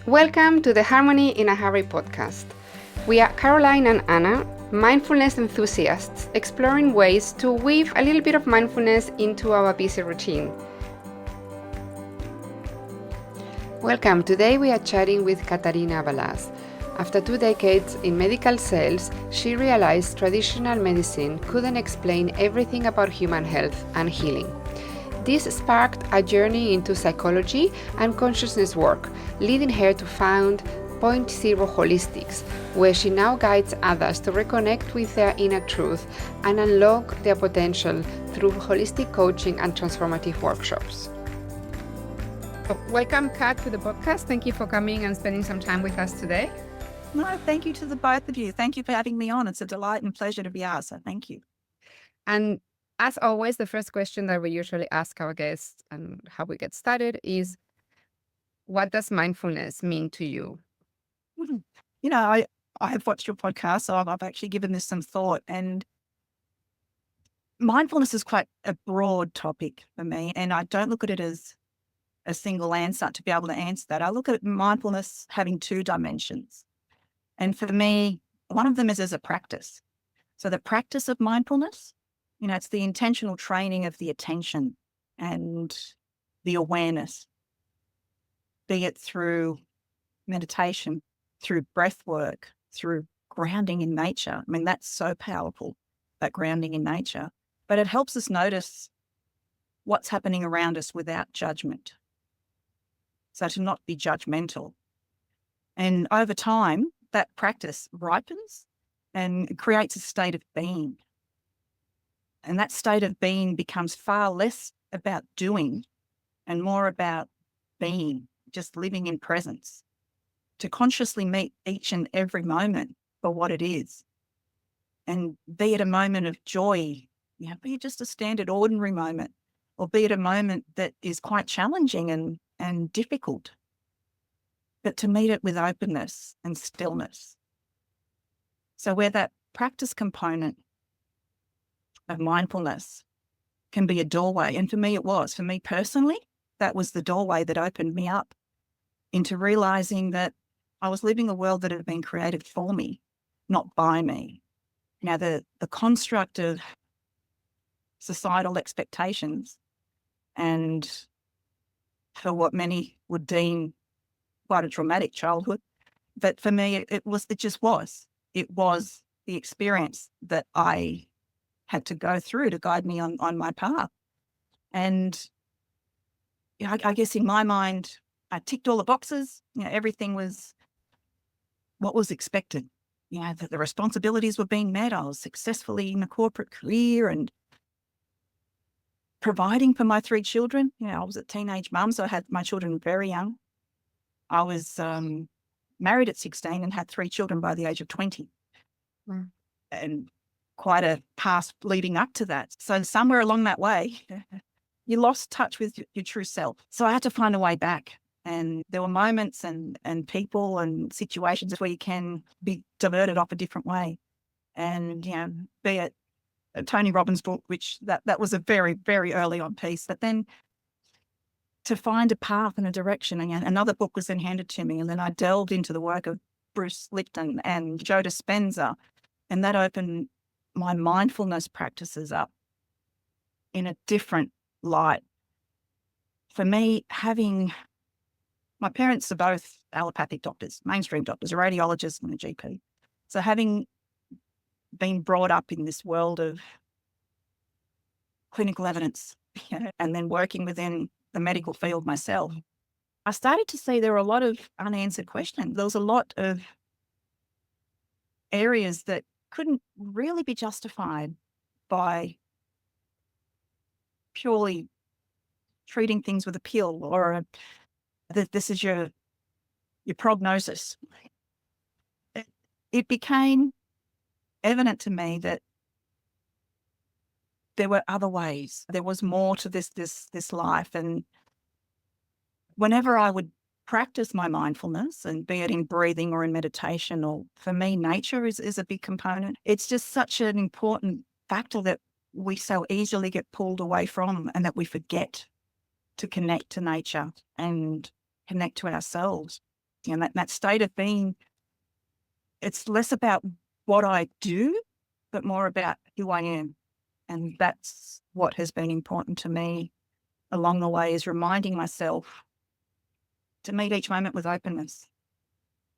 Welcome to the Harmony in a Hurry podcast. We are Caroline and Anna, mindfulness enthusiasts, exploring ways to weave a little bit of mindfulness into our busy routine. Welcome. Today we are chatting with Catarina Balaz. After 2 decades in medical sales, she realized traditional medicine couldn't explain everything about human health and healing. This sparked a journey into psychology and consciousness work, leading her to found Point Zero Holistics, where she now guides others to reconnect with their inner truth and unlock their potential through holistic coaching and transformative workshops. Welcome, Kat, to the podcast. Thank you for coming and spending some time with us today. No, thank you to the both of you. Thank you for having me on. It's a delight and pleasure to be asked, so thank you. And as always, the first question that we usually ask our guests and how we get started is, what does mindfulness mean to you? You know, I have watched your podcast, so I've actually given this some thought, and mindfulness is quite a broad topic for me, and I don't look at it as a single answer to be able to answer that. I look at mindfulness having two dimensions. And for me, one of them is as a practice. So the practice of mindfulness, it's the intentional training of the attention and the awareness, be it through meditation, through breath work, through grounding in nature. I mean, that's so powerful, that grounding in nature. But it helps us notice what's happening around us without judgment. So to not be judgmental. And over time, that practice ripens and creates a state of being. And that state of being becomes far less about doing and more about being, just living in presence, to consciously meet each and every moment for what it is. And be it a moment of joy, be it just a standard ordinary moment, or be it a moment that is quite challenging and difficult, but to meet it with openness and stillness. So where that practice component of mindfulness can be a doorway, and for me it was. For me personally, that was the doorway that opened me up into realizing that I was living a world that had been created for me, not by me. Now, the construct of societal expectations and for what many would deem quite a traumatic childhood, but for me, it just was. It was the experience that I had to go through to guide me on my path. And I guess in my mind, I ticked all the boxes. Everything was what was expected. That the responsibilities were being met. I was successfully in a corporate career and providing for my 3 children. I was a teenage mum, so I had my children very young. I was married at 16 and had 3 children by the age of 20. Mm. And quite a past leading up to that. So somewhere along that way, you lost touch with your true self. So I had to find a way back. And there were moments and people and situations where you can be diverted off a different way. And, be it Tony Robbins' book, which that was a very, very early on piece. But then to find a path and a direction, and another book was then handed to me. And then I delved into the work of Bruce Lipton and Joe Dispenza. And that opened my mindfulness practices up in a different light. For me, my parents are both allopathic doctors, mainstream doctors, a radiologist and a GP. So having been brought up in this world of clinical evidence and then working within the medical field myself, I started to see there were a lot of unanswered questions. There was a lot of areas that couldn't really be justified by purely treating things with a pill or that this is your prognosis. It became evident to me that there were other ways. There was more to this life. And whenever I would practice my mindfulness, and be it in breathing or in meditation, or for me, nature is a big component. It's just such an important factor that we so easily get pulled away from, and that we forget to connect to nature and connect to ourselves. And that state of being, it's less about what I do, but more about who I am. And that's what has been important to me along the way, is reminding myself to meet each moment with openness.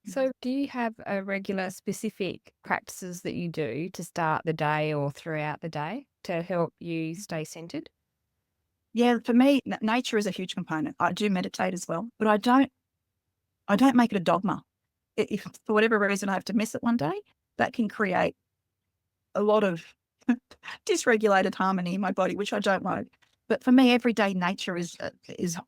So, do you have a regular specific practices that you do to start the day or throughout the day to help you stay centered? Yeah, for me, nature is a huge component. I do meditate as well, but I don't make it a dogma. If for whatever reason I have to miss it one day, that can create a lot of dysregulated harmony in my body, which I don't like. But for me, everyday nature is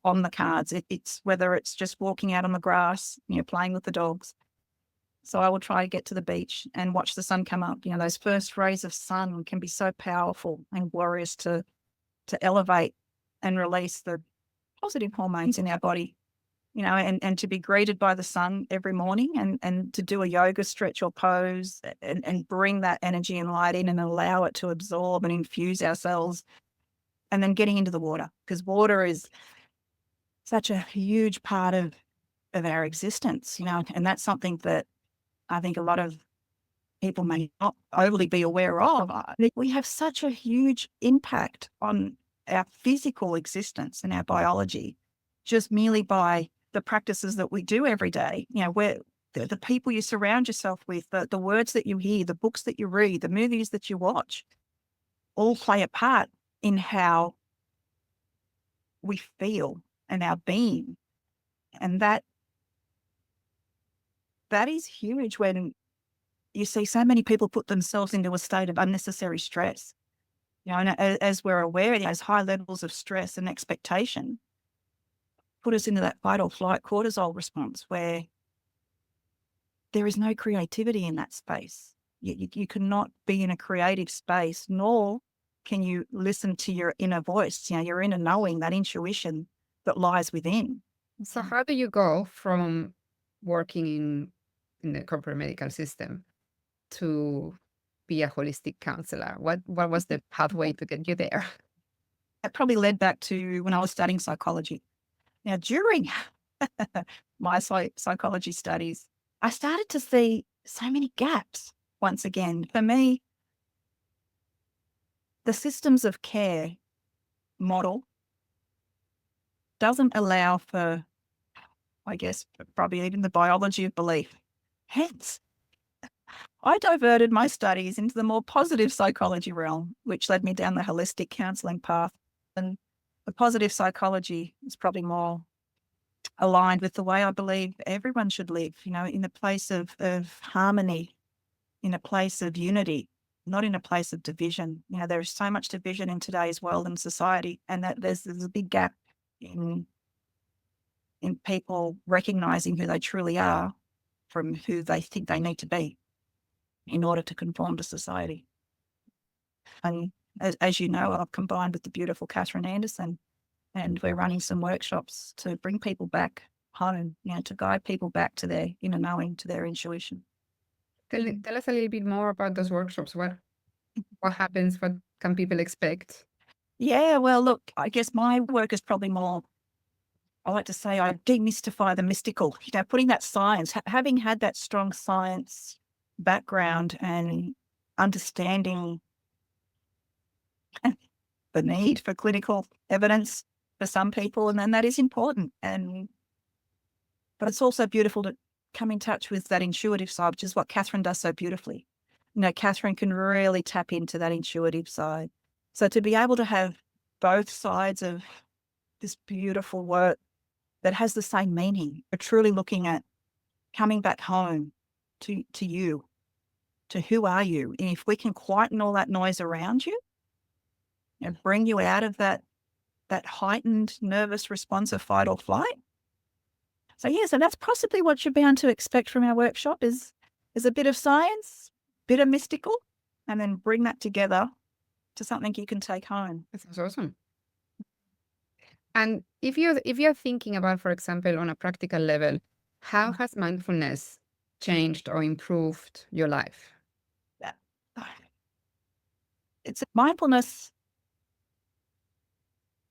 on the cards. It's whether it's just walking out on the grass, playing with the dogs. So I will try to get to the beach and watch the sun come up. Those first rays of sun can be so powerful and glorious to elevate and release the positive hormones in our body. And to be greeted by the sun every morning and to do a yoga stretch or pose and bring that energy and light in and allow it to absorb and infuse ourselves. And then getting into the water, because water is such a huge part of our existence, and that's something that I think a lot of people may not overly be aware of. We have such a huge impact on our physical existence and our biology just merely by the practices that we do every day. Where the people you surround yourself with, the words that you hear, the books that you read, the movies that you watch, all play a part in how we feel and our being. And that is huge when you see so many people put themselves into a state of unnecessary stress. And as we're aware, those high levels of stress and expectation put us into that fight or flight cortisol response, where there is no creativity in that space. You cannot be in a creative space, nor can you listen to your inner voice, your inner knowing, that intuition that lies within. So how do you go from working in the corporate medical system to be a holistic counselor? What was the pathway to get you there? That probably led back to when I was studying psychology. Now, during my psychology studies, I started to see so many gaps. Once again, for me, the systems of care model doesn't allow for, I guess, probably even the biology of belief. Hence, I diverted my studies into the more positive psychology realm, which led me down the holistic counselling path. And the positive psychology is probably more aligned with the way I believe everyone should live, in a place of harmony, in a place of unity, not in a place of division. There is so much division in today's world and society, and that there's a big gap in people recognizing who they truly are from who they think they need to be in order to conform to society. And as you know, I've combined with the beautiful Catherine Anderson, and we're running some workshops to bring people back home, to guide people back to their inner knowing, to their intuition. Tell us a little bit more about those workshops. What happens? What can people expect? Yeah, well, look, I guess my work is probably more, I like to say, I demystify the mystical, putting that science, having had that strong science background and understanding the need for clinical evidence for some people, and then that is important. But it's also beautiful to come in touch with that intuitive side, which is what Catherine does so beautifully. Catherine can really tap into that intuitive side. So to be able to have both sides of this beautiful work that has the same meaning, but truly looking at coming back home to you, to who are you? And if we can quieten all that noise around you and bring you out of that heightened nervous response of fight or flight. So that's possibly what you're bound to expect from our workshop is a bit of science, bit of mystical, and then bring that together to something you can take home. That sounds awesome. And if you're thinking about, for example, on a practical level, how has mindfulness changed or improved your life? It's mindfulness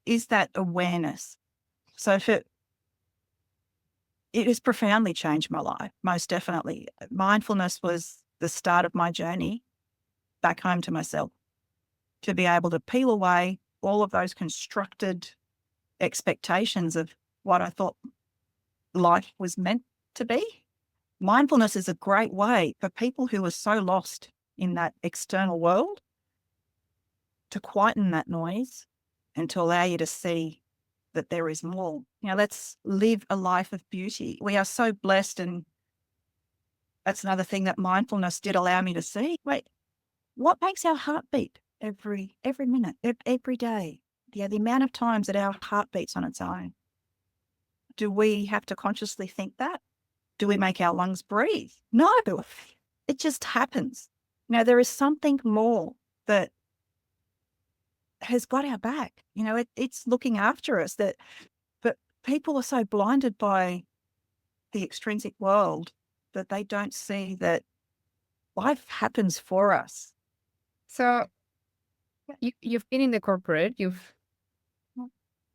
is that awareness. So it has profoundly changed my life, most definitely. Mindfulness was the start of my journey back home to myself, to be able to peel away all of those constructed expectations of what I thought life was meant to be. Mindfulness is a great way for people who are so lost in that external world to quieten that noise and to allow you to see that there is more. Let's live a life of beauty. We are so blessed, and that's another thing that mindfulness did allow me to see. Wait, what makes our heart beat every minute, every day? The amount of times that our heart beats on its own. Do we have to consciously think that? Do we make our lungs breathe? No, it just happens. There is something more that has got our back. It's looking after us. But people are so blinded by the extrinsic world that they don't see that life happens for us. So you've been in the corporate, you've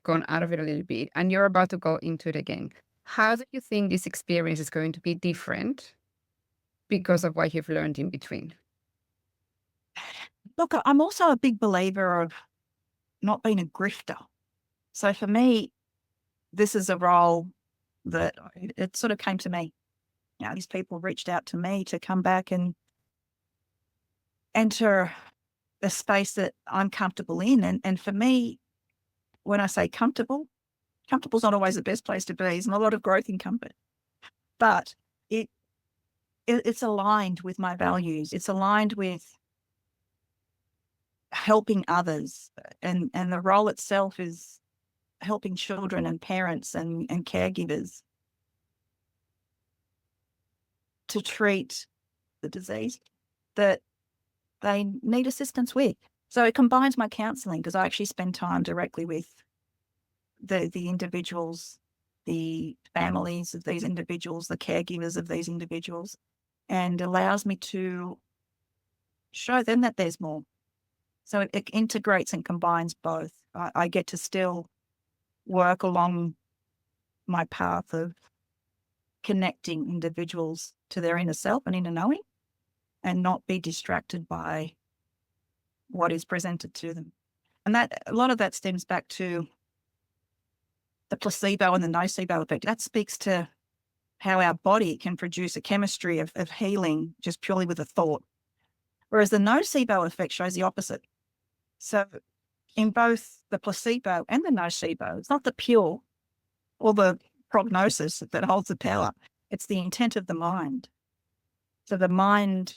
gone out of it a little bit, and you're about to go into it again. How do you think this experience is going to be different because of what you've learned in between? Look, I'm also a big believer of not being a grifter. So for me, this is a role that it sort of came to me. These people reached out to me to come back and enter a space that I'm comfortable in. And for me, when I say comfortable's not always the best place to be. There's not a lot of growth in comfort, but it's aligned with my values. It's aligned with helping others, and the role itself is helping children and parents and caregivers to treat the disease that they need assistance with. So it combines my counselling, because I actually spend time directly with the individuals, the families of these individuals, the caregivers of these individuals, and allows me to show them that there's more. So it integrates and combines both. I get to still work along my path of connecting individuals to their inner self and inner knowing, and not be distracted by what is presented to them. And that a lot of that stems back to the placebo and the nocebo effect. That speaks to how our body can produce a chemistry of healing just purely with a thought. Whereas the nocebo effect shows the opposite. So in both the placebo and the nocebo, it's not the pure or the prognosis that holds the power. It's the intent of the mind. So the mind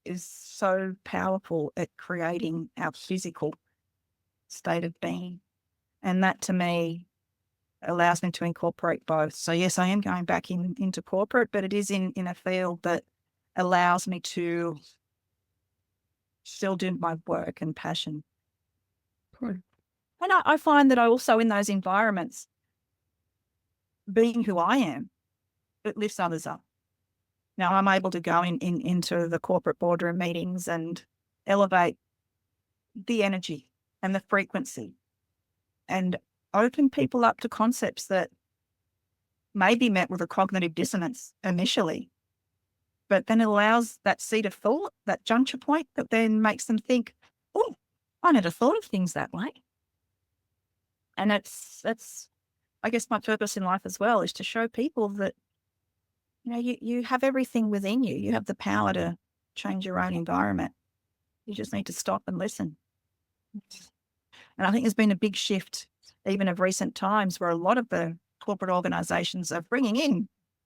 is so powerful at creating our physical state of being. And that to me allows me to incorporate both. So yes, I am going back into corporate, but it is in a field that allows me to still do my work and passion. Cool. And I find that I also, in those environments, being who I am, it lifts others up. Now I'm able to go into the corporate boardroom meetings and elevate the energy and the frequency and open people up to concepts that may be met with a cognitive dissonance initially, but then it allows that seed of thought, that juncture point that then makes them think, oh, I never thought of things that way. And that's I guess my purpose in life as well, is to show people that you have everything within you. You have the power to change your own environment. You just need to stop and listen. And I think there's been a big shift, even of recent times, where a lot of the corporate organizations are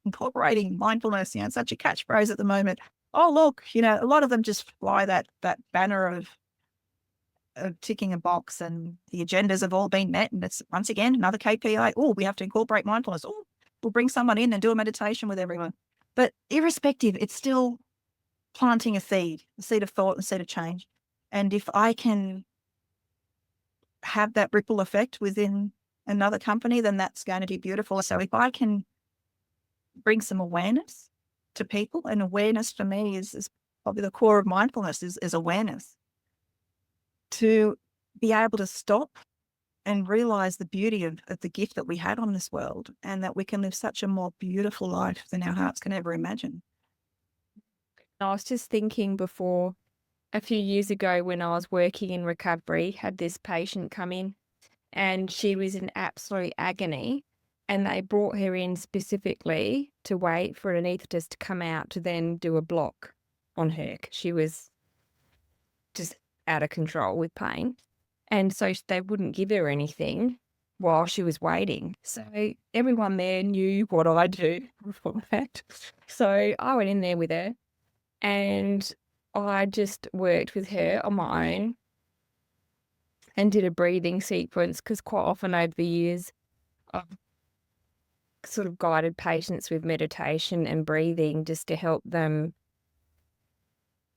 incorporating mindfulness. It's such a catchphrase at the moment. Oh, look, a lot of them just fly that banner of ticking a box, and the agendas have all been met. And it's, once again, another KPI. Oh, we have to incorporate mindfulness. Oh, we'll bring someone in and do a meditation with everyone. But irrespective, it's still planting a seed of thought, a seed of change. And if I can have that ripple effect within another company, then that's going to be beautiful. So if I can bring some awareness to people, and awareness for me is probably the core of mindfulness, is awareness. To be able to stop and realize the beauty of the gift that we had on this world, and that we can live such a more beautiful life than our hearts can ever imagine. I was just thinking before, a few years ago when I was working in recovery, had this patient come in and she was in absolute agony, and they brought her in specifically to wait for an anaesthetist to come out to then do a block on her 'cause she was just out of control with pain. And so they wouldn't give her anything while she was waiting. So everyone there knew what I do for that. So I went in there with her and I just worked with her on my own and did a breathing sequence, because quite often over the years I've sort of guided patients with meditation and breathing just to help them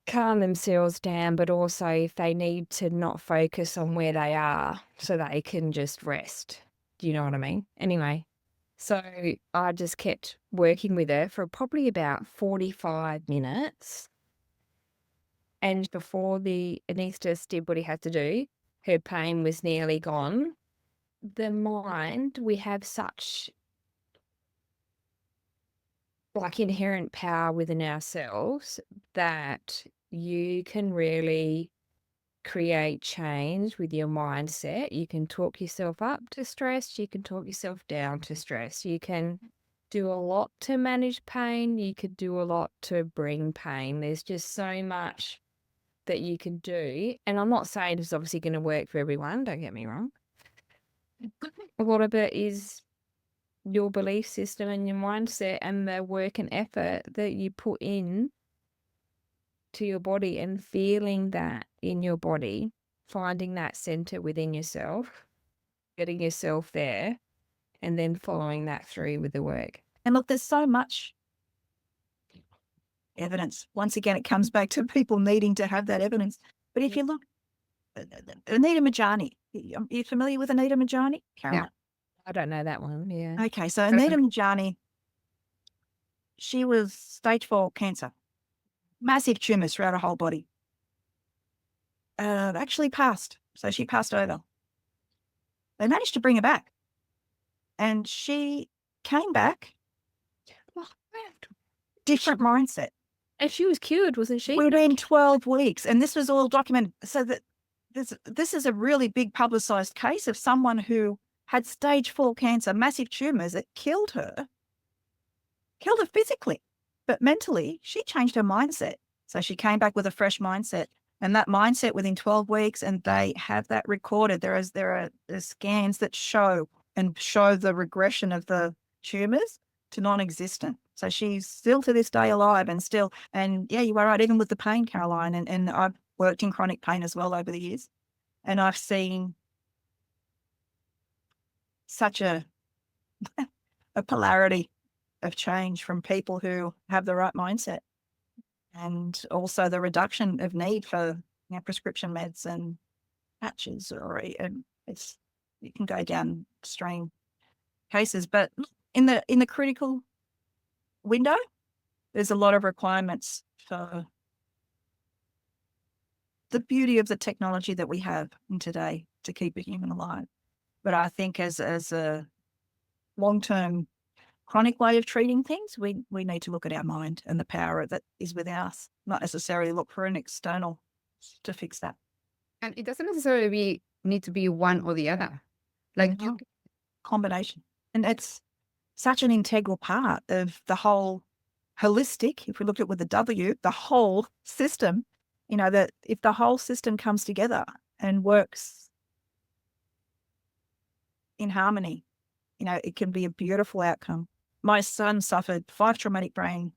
calm themselves down, but also if they need to not focus on where they are so they can just rest. Do you know what I mean? Anyway, so I just kept working with her for probably about 45 minutes. And before the anaesthetist did what he had to do, her pain was nearly gone. The mind, we have such like inherent power within ourselves that you can really create change with your mindset. You can talk yourself up to stress, you can talk yourself down to stress. You can do a lot to manage pain, you could do a lot to bring pain. There's just so much that you can do. And I'm not saying it's obviously going to work for everyone, don't get me wrong. A lot of it is your belief system and your mindset and the work and effort that you put in to your body, and feeling that in your body, finding that center within yourself, getting yourself there, and then following that through with the work. And look, there's so much evidence. Once again, it comes back to people needing to have that evidence. But if you look, Anita Majani, are you familiar with Anita Majani, Caroline? I don't know that one. Yeah. Okay, so Anita Majani, she was stage 4 cancer, massive tumors throughout her whole body. Actually passed, so she passed over. They managed to bring her back, and she came back, different mindset. And she was cured, wasn't she? Within 12 weeks, and this was all documented. So that this is a really big publicized case of someone who had stage 4 cancer, massive tumors that killed her physically, but mentally she changed her mindset. So she came back with a fresh mindset, and that mindset within 12 weeks, and they have that recorded. There are scans that show the regression of the tumors to non-existent. So she's still to this day alive and yeah, you are right, even with the pain, Caroline, and I've worked in chronic pain as well over the years, and I've seen such a polarity of change from people who have the right mindset, and also the reduction of need for prescription meds and patches, and you can go down extreme cases. But in the critical window, there's a lot of requirements for the beauty of the technology that we have in today to keep a human alive. But I think as a long-term chronic way of treating things, we need to look at our mind and the power that is within us, not necessarily look for an external to fix that. And it doesn't necessarily need to be one or the other. Like No. Combination. And it's such an integral part of the whole holistic, if we look at it with the W, the whole system, that if the whole system comes together and works in harmony, it can be a beautiful outcome. My son suffered 5 traumatic brain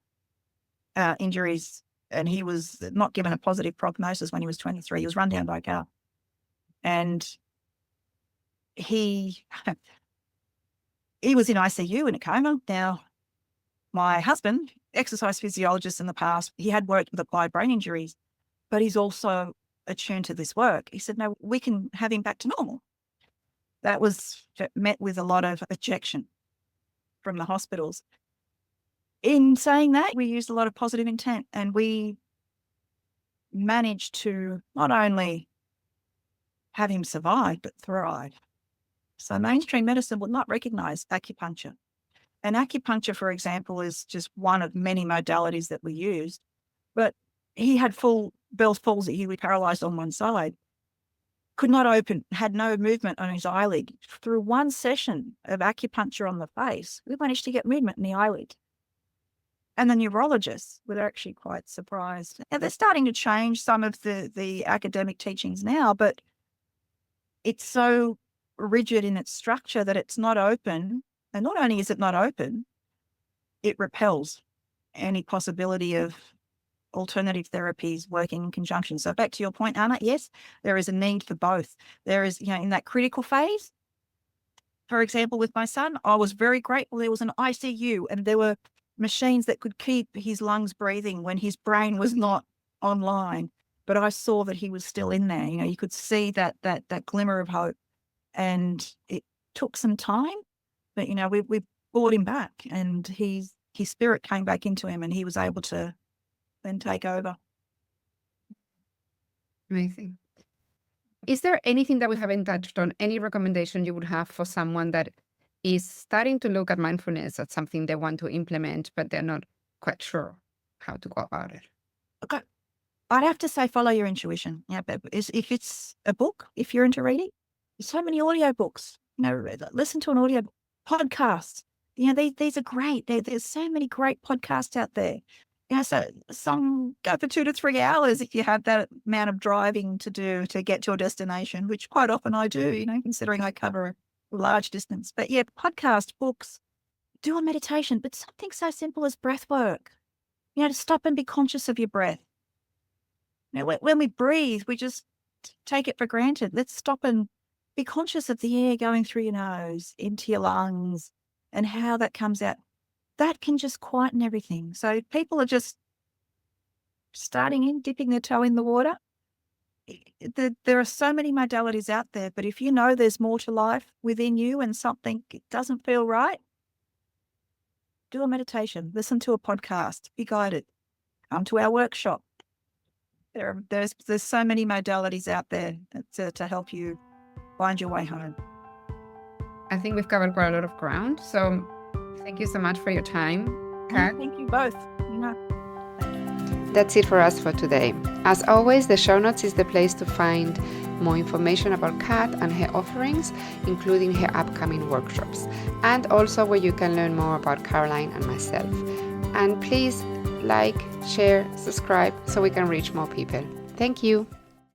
injuries, and he was not given a positive prognosis when he was 23. He was run down by a car. And he was in ICU in a coma. Now, my husband, exercise physiologist in the past, he had worked with acquired brain injuries, but he's also attuned to this work. He said, no, we can have him back to normal. That was met with a lot of objection from the hospitals. In saying that, we used a lot of positive intent, and we managed to not only have him survive, but thrive. So mainstream medicine would not recognize acupuncture. And acupuncture, for example, is just one of many modalities that we used. But he had full Bell's palsy. He was paralyzed on one side, could not open, had no movement on his eyelid. Through one session of acupuncture on the face, we managed to get movement in the eyelid. And the neurologists were actually quite surprised. And they're starting to change some of the academic teachings now, but it's so rigid in its structure that it's not open. And not only is it not open, it repels any possibility of alternative therapies working in conjunction. So back to your point, Anna, yes, there is a need for both. There is, in that critical phase, for example, with my son, I was very grateful there was an ICU and there were machines that could keep his lungs breathing when his brain was not online. But I saw that he was still in there. You could see that glimmer of hope. And it took some time, but we brought him back, and his spirit came back into him, and he was able to then take over. Amazing. Is there anything that we haven't touched on? Any recommendation you would have for someone that is starting to look at mindfulness as something they want to implement, but they're not quite sure how to go about it? Okay. I'd have to say follow your intuition. Yeah, but if it's a book, if you're into reading, there's so many audiobooks. Listen to an audio podcast. These are great. There's so many great podcasts out there. So some go for 2 to 3 hours if you have that amount of driving to do to get to your destination, which quite often I do, considering I cover a large distance. But yeah, podcast, books, do a meditation, but something so simple as breath work. To stop and be conscious of your breath. When we breathe, we just take it for granted. Let's stop and be conscious of the air going through your nose, into your lungs, and how that comes out. That can just quieten everything. So people are just dipping their toe in the water. There are so many modalities out there, but if you know there's more to life within you and something doesn't feel right, do a meditation, listen to a podcast, be guided, come to our workshop. There's so many modalities out there to help you find your way home. I think we've covered quite a lot of ground. So thank you so much for your time, Kat. Thank you both. That's it for us for today. As always, the show notes is the place to find more information about Kat and her offerings, including her upcoming workshops, and also where you can learn more about Caroline and myself. And please like, share, subscribe so we can reach more people. Thank you.